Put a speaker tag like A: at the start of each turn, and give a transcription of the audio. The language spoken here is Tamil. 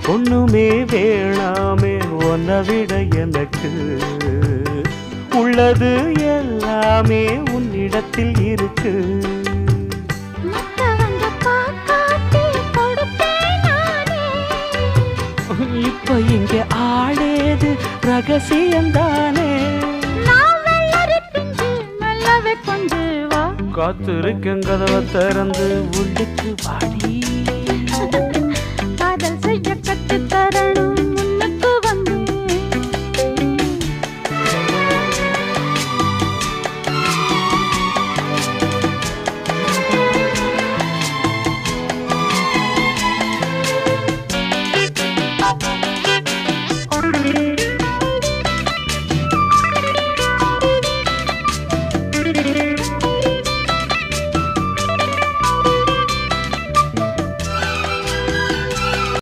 A: ஒண்ணுமே வேணாமே உன்னை விட எனக்கு உள்ளது எல்லாமே உன்னிடத்தில் இருக்கு. இப்ப இங்க ஆடேது ரகசியம்தானே. காத்திருக்கேன் கதவை திறந்து உள்ளுக்கு வாடி.